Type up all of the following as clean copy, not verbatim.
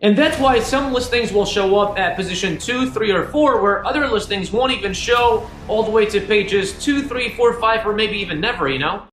And that's why some listings will show up at position 2, 3, or 4, where other listings won't even show all the way to pages 2, 3, 4, 5, or maybe even never, you know?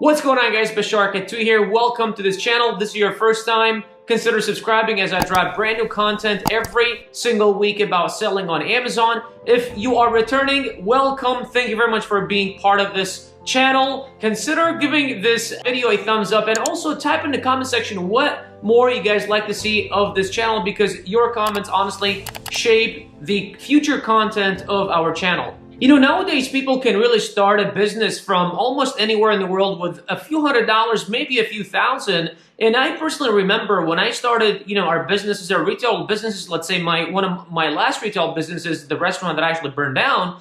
What's going on, guys? Bashark2 here. Welcome to this channel. If this is your first time, consider subscribing as I drop brand new content every single week about selling on Amazon. If you are returning, welcome. Thank you very much for being part of this channel. Consider giving this video a thumbs up and also type in the comment section what more you guys like to see of this channel, because your comments honestly shape the future content of our channel. You know, nowadays people can really start a business from almost anywhere in the world with a few $100s, maybe a few thousand. And I personally remember when I started, you know, our businesses, our retail businesses, let's say one of my last retail businesses, the restaurant that actually burned down,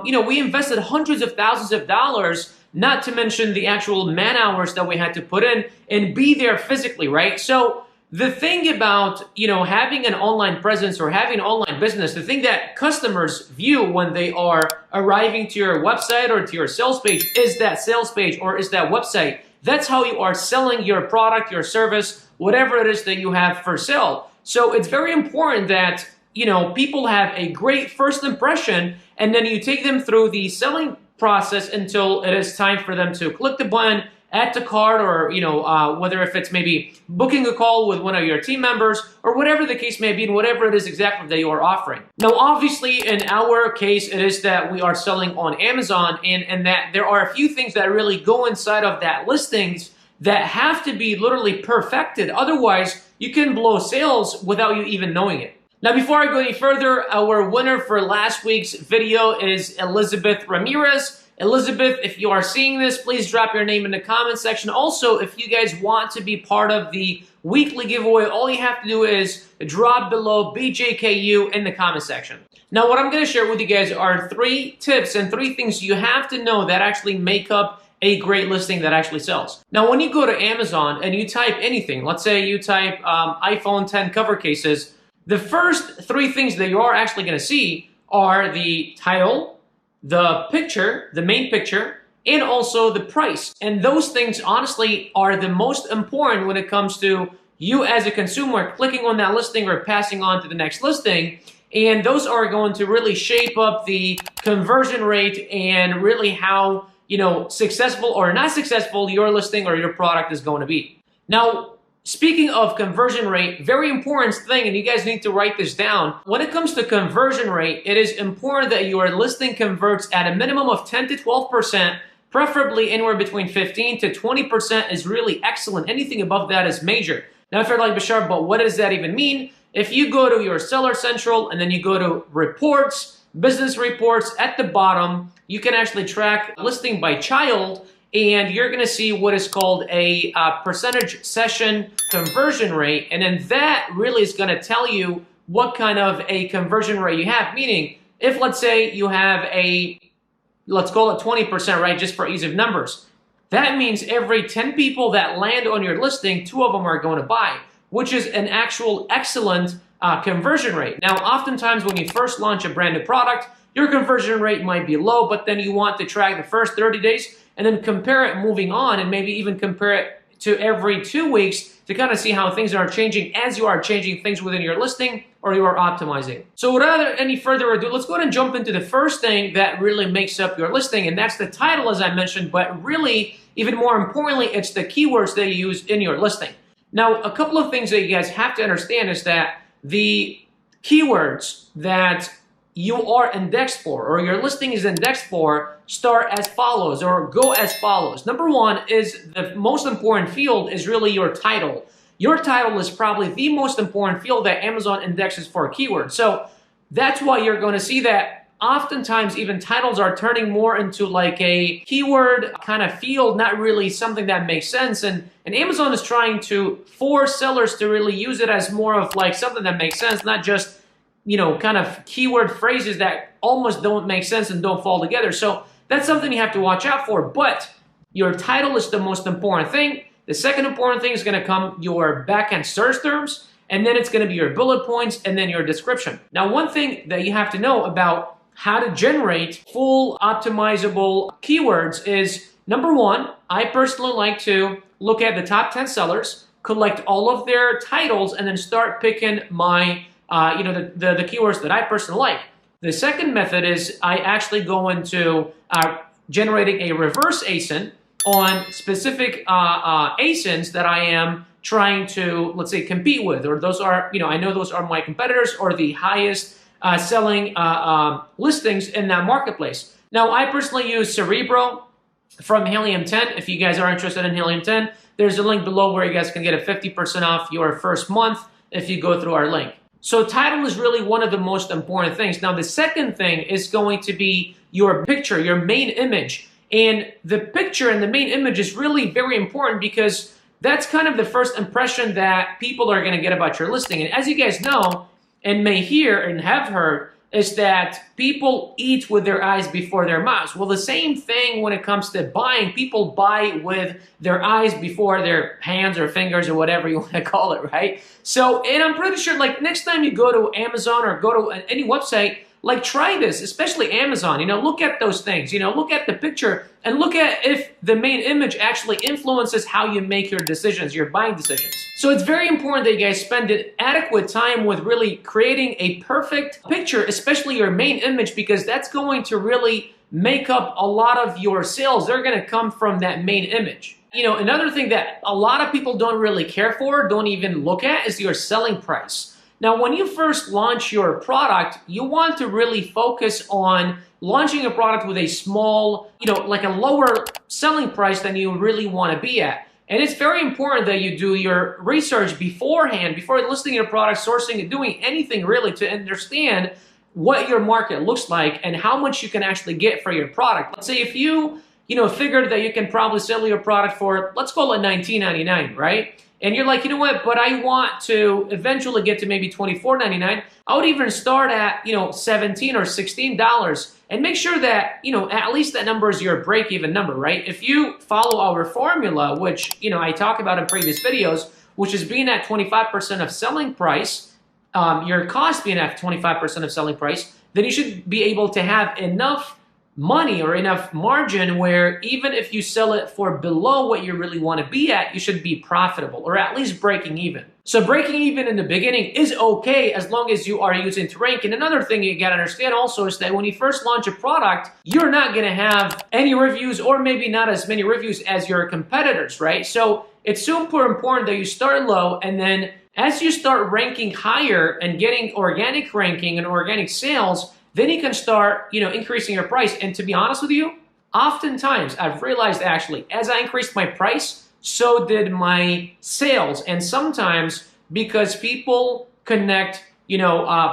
you know, we invested hundreds of thousands of dollars, not to mention the actual man hours that we had to put in and be there physically, right? So the thing about, you know, having an online presence or having an online business, the thing that customers view when they are arriving to your website or to your sales page is that sales page or is that website. That's how you are selling your product, your service, whatever it is that you have for sale. So it's very important that, you know, people have a great first impression and then you take them through the selling process until it is time for them to click the button, add to cart, or, you know, whether if it's maybe booking a call with one of your team members or whatever the case may be, and whatever it is exactly that you are offering. Now, obviously, in our case, it is that we are selling on Amazon and that there are a few things that really go inside of that listings that have to be literally perfected. Otherwise, you can blow sales without you even knowing it. Now, before I go any further, our winner for last week's video is Elizabeth Ramirez. Elizabeth, if you are seeing this, please drop your name in the comment section. Also, if you guys want to be part of the weekly giveaway, all you have to do is drop below BJKU in the comment section. Now, what I'm going to share with you guys are 3 tips and 3 things you have to know that actually make up a great listing that actually sells. Now, when you go to Amazon and you type anything, let's say you type iPhone 10 cover cases, the first 3 things that you are actually going to see are the title, the picture, the main picture, and also the price. And those things honestly are the most important when it comes to you as a consumer clicking on that listing or passing on to the next listing. And those are going to really shape up the conversion rate and really how, you know, successful or not successful your listing or your product is going to be. Now, speaking of conversion rate, very important thing, and you guys need to write this down. When it comes to conversion rate, it is important that your listing converts at a minimum of 10 to 12%, preferably anywhere between 15 to 20% is really excellent. Anything above that is major. Now, if you're like, Bashar, but what does that even mean? If you go to your Seller Central and then you go to Reports, Business Reports, at the bottom, you can actually track listing by child, and you're going to see what is called a percentage session conversion rate. And then that really is going to tell you what kind of a conversion rate you have. Meaning, if let's say you have let's call it 20%, right, just for ease of numbers. That means every 10 people that land on your listing, 2 of them are going to buy, which is an actual excellent conversion rate. Now, oftentimes when you first launch a brand new product, your conversion rate might be low, but then you want to track the first 30 days and then compare it moving on, and maybe even compare it to every 2 weeks to kind of see how things are changing as you are changing things within your listing or you are optimizing. So without any further ado, let's go ahead and jump into the first thing that really makes up your listing, and that's the title, as I mentioned, but really, even more importantly, it's the keywords that you use in your listing. Now, a couple of things that you guys have to understand is that the keywords that you are indexed for, or your listing is indexed for, start as follows or go as follows. Number 1 is the most important field is really your title. Your title is probably the most important field that Amazon indexes for a keyword. So that's why you're going to see that oftentimes even titles are turning more into like a keyword kind of field, not really something that makes sense. And Amazon is trying to force sellers to really use it as more of like something that makes sense, not just, you know, kind of keyword phrases that almost don't make sense and don't fall together. So that's something you have to watch out for. But your title is the most important thing. The second important thing is going to come your backend search terms, and then it's going to be your bullet points and then your description. Now, one thing that you have to know about how to generate full optimizable keywords is Number one, I personally like to look at the top 10 sellers, collect all of their titles, and then start picking my, the keywords that I personally like. The second method is I actually go into generating a reverse ASIN on specific ASINs that I am trying to, let's say, compete with, or those are, I know those are my competitors or the highest selling listings in that marketplace. Now, I personally use Cerebro from Helium 10. If you guys are interested in Helium 10, there's a link below where you guys can get a 50% off your first month if you go through our link. So title is really one of the most important things. Now, the second thing is going to be your picture, your main image. And the picture and the main image is really very important because that's kind of the first impression that people are going to get about your listing. And as you guys know, and may hear and have heard, is that people eat with their eyes before their mouths. Well, the same thing when it comes to buying. People buy with their eyes before their hands or fingers or whatever you want to call it, right? So, and I'm pretty sure, like, next time you go to Amazon or go to any website, like, try this, especially Amazon. Look at those things. Look at the picture and look at if the main image actually influences how you make your decisions, your buying decisions. So it's very important that you guys spend an adequate time with really creating a perfect picture, especially your main image, because that's going to really make up a lot of your sales. They're going to come from that main image. Another thing that a lot of people don't really care for, don't even look at, is your selling price. Now, when you first launch your product, you want to really focus on launching a product with a small, like a lower selling price than you really want to be at. And it's very important that you do your research beforehand, before listing your product, sourcing, and doing anything really to understand what your market looks like and how much you can actually get for your product. Let's say if you, figured that you can probably sell your product for, let's call it $19.99, right? And you're like, you know what, but I want to eventually get to maybe $24.99. I would even start at, $17 or $16 and make sure that, at least that number is your break-even number, right? If you follow our formula, which, I talk about in previous videos, which is being at 25% of selling price, your cost being at 25% of selling price, then you should be able to have enough money or enough margin where even if you sell it for below what you really want to be at, you should be profitable or at least breaking even. So breaking even in the beginning is okay as long as you are using to rank. And another thing you gotta understand also is that when you first launch a product, you're not gonna have any reviews or maybe not as many reviews as your competitors, right? So it's super important that you start low, and then as you start ranking higher and getting organic ranking and organic sales, then you can start, increasing your price. And to be honest with you, oftentimes I've realized actually, as I increased my price, so did my sales. And sometimes because people connect,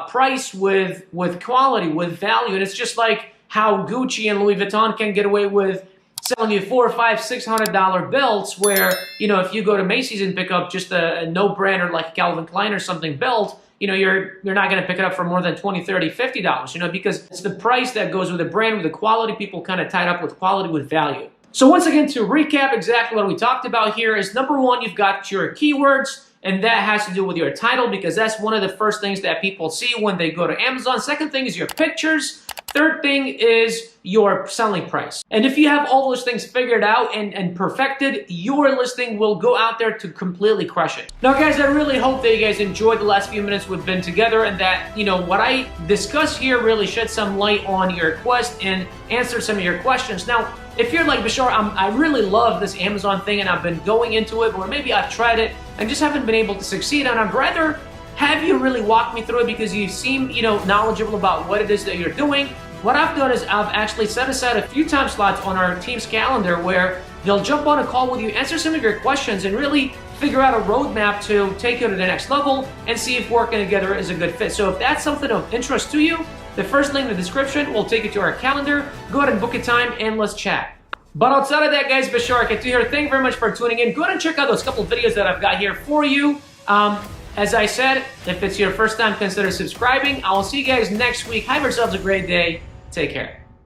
price with quality, with value. And it's just like how Gucci and Louis Vuitton can get away with selling you $400, $500, $600 belts, where, if you go to Macy's and pick up just a no-brander like Calvin Klein or something belt, you're not going to pick it up for more than $20, $30, $50, because it's the price that goes with the brand, with the quality. People kind of tied up with quality, with value. So once again, to recap exactly what we talked about here is, number one, you've got your keywords, and that has to do with your title, because that's one of the first things that people see when they go to Amazon. Second thing is your pictures. Third thing is your selling price. And if you have all those things figured out and perfected, your listing will go out there to completely crush it. Now guys, I really hope that you guys enjoyed the last few minutes we've been together, and that, what I discuss here really shed some light on your quest and answer some of your questions. Now, if you're like, Bashar, I really love this Amazon thing and I've been going into it, or maybe I've tried it and just haven't been able to succeed, and I'd rather have you really walk me through it because you seem, knowledgeable about what it is that you're doing. What I've done is I've actually set aside a few time slots on our team's calendar where they'll jump on a call with you, answer some of your questions, and really figure out a roadmap to take you to the next level and see if working together is a good fit. So if that's something of interest to you, the first link in the description will take you to our calendar. Go ahead and book a time and let's chat. But outside of that, guys, Bashar here. Thank you very much for tuning in. Go ahead and check out those couple of videos that I've got here for you. As I said, if it's your first time, consider subscribing. I will see you guys next week. Have yourselves a great day. Take care.